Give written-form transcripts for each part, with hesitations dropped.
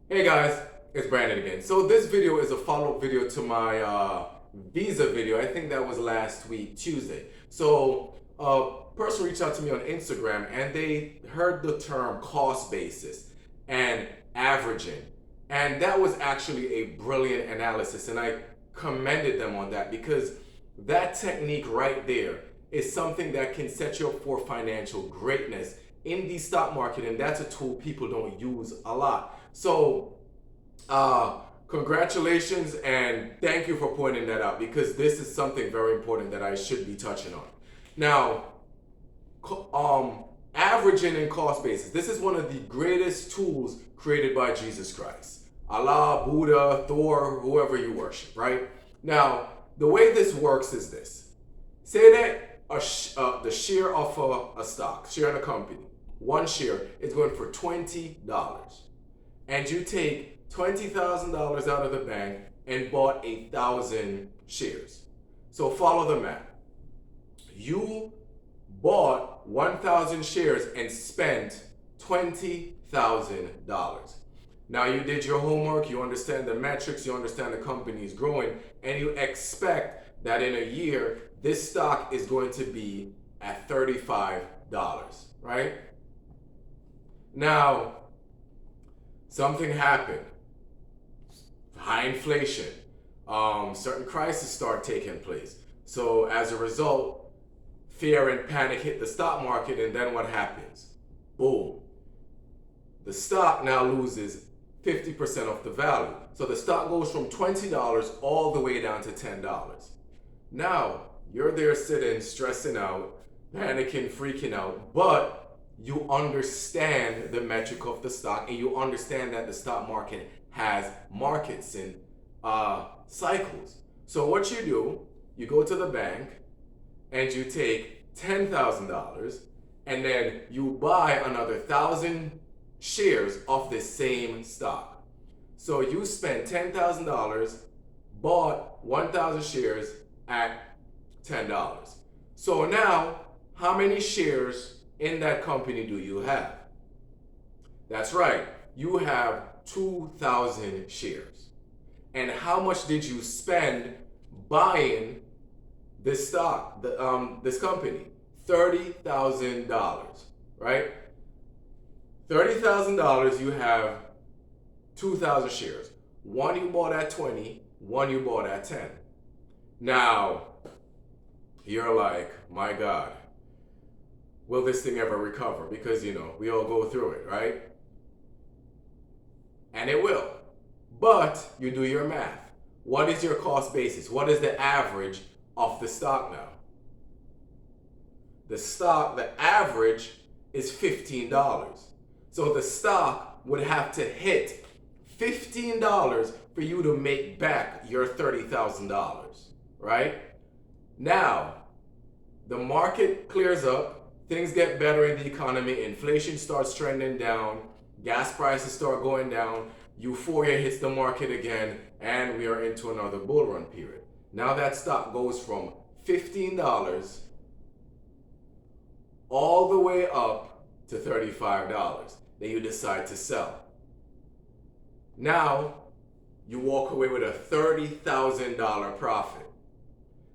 Hey guys, it's Brandon again. So this video is a follow-up video to my visa video. I think that was last week, Tuesday. So a person reached out to me on Instagram and they heard the term cost basis and averaging. And that was actually a brilliant analysis and I commended them on that because that technique right there is something that can set you up for financial greatness in the stock market, and that's a tool people don't use a lot. So, congratulations and thank you for pointing that out because this is something very important that I should be touching on. Now, averaging and cost basis. This is one of the greatest tools created by Jesus Christ. Allah, Buddha, Thor, whoever you worship, right? Now, the way this works is this. Say that the share of a stock, share in a company, one share is going for $20. And you take $20,000 out of the bank and bought 1,000 shares. So follow the math. You bought 1,000 shares and spent $20,000. Now you did your homework, you understand the metrics, you understand the company is growing, and you expect that in a year, this stock is going to be at $35, right? Now, something happened. High inflation, certain crises start taking place. So as a result, fear and panic hit the stock market, and then what happens? Boom. The stock now loses 50% of the value. So the stock goes from $20 all the way down to $10. Now, you're there sitting, stressing out, panicking, freaking out, but you understand the metric of the stock and you understand that the stock market has markets and cycles. So what you do, you go to the bank and you take $10,000 and then you buy another 1,000 shares of the same stock. So you spent $10,000, bought 1,000 shares at $10. So now, how many shares in that company do you have? That's right, you have 2,000 shares. And how much did you spend buying this stock, this company? $30,000, right? $30,000, you have 2,000 shares. One you bought at 20, one you bought at 10. Now, you're like, my God, will this thing ever recover? Because, we all go through it, right? And it will. But you do your math. What is your cost basis? What is the average of the stock now? The average is $15. So the stock would have to hit $15 for you to make back your $30,000, right? Now, the market clears up, things get better in the economy, inflation starts trending down, gas prices start going down, euphoria hits the market again, and we are into another bull run period. Now that stock goes from $15 all the way up to $35. Then you decide to sell. Now, you walk away with a $30,000 profit.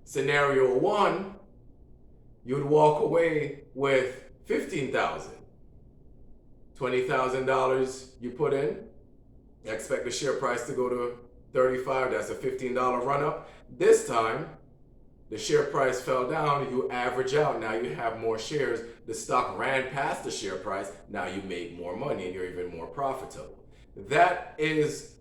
Scenario one, you'd walk away with $15,000. $20,000 you put in, expect the share price to go to 35, that's a $15 run up. This time, the share price fell down, you average out, now you have more shares, the stock ran past the share price, now you make more money and you're even more profitable. That is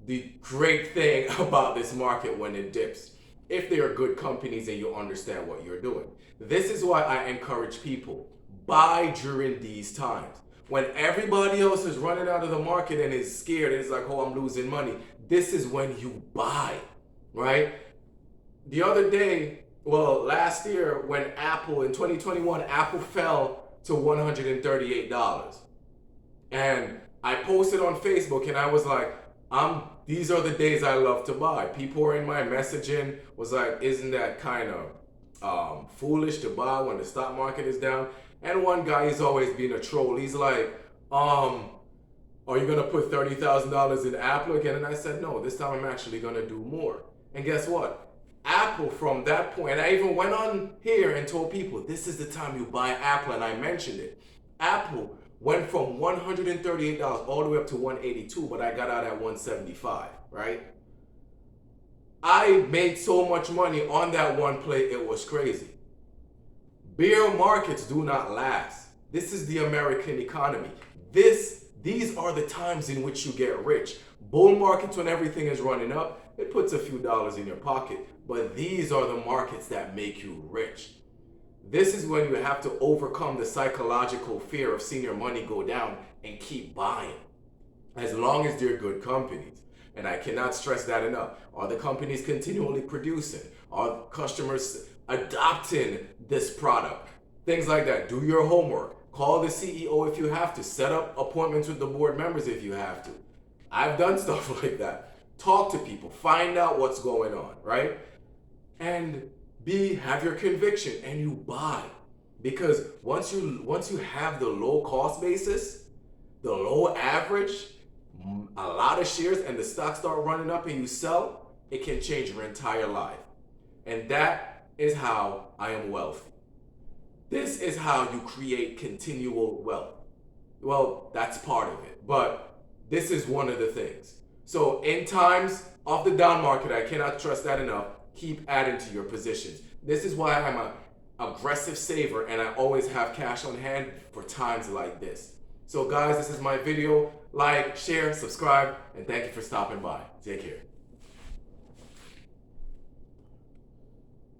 the great thing about this market when it dips. If they are good companies and you understand what you're doing. This is why I encourage people, buy during these times. When everybody else is running out of the market and is scared and it's like, oh, I'm losing money, this is when you buy, right? The other day, last year when Apple, in 2021, Apple fell to $138. And I posted on Facebook and I was like, these are the days I love to buy. People were in my messaging, was like, isn't that kind of foolish to buy when the stock market is down? And one guy, he's always been a troll. He's like, Are you going to put $30,000 in Apple again? And I said, no, this time I'm actually going to do more. And guess what? Apple from that point, and I even went on here and told people, this is the time you buy Apple, and I mentioned it. Apple went from $138 all the way up to $182, but I got out at $175, right? I made so much money on that one play, it was crazy. Bear markets do not last. This is the American economy. These are the times in which you get rich. Bull markets, when everything is running up, it puts a few dollars in your pocket. But these are the markets that make you rich. This is when you have to overcome the psychological fear of seeing your money go down and keep buying. As long as they're good companies. And I cannot stress that enough. Are the companies continually producing? Are customers adopting this product? Things like that. Do your homework. Call the CEO if you have to. Set up appointments with the board members if you have to. I've done stuff like that. Talk to people. Find out what's going on, right? And have your conviction and you buy. Because once you have the low cost basis, the low average, a lot of shares, and the stocks start running up and you sell, it can change your entire life. And that is how I am wealthy. This is how you create continual wealth. Well, that's part of it, but this is one of the things. So in times of the down market, I cannot stress that enough, keep adding to your positions. This is why I'm an aggressive saver and I always have cash on hand for times like this. So guys, this is my video. Like, share, subscribe, and thank you for stopping by. Take care.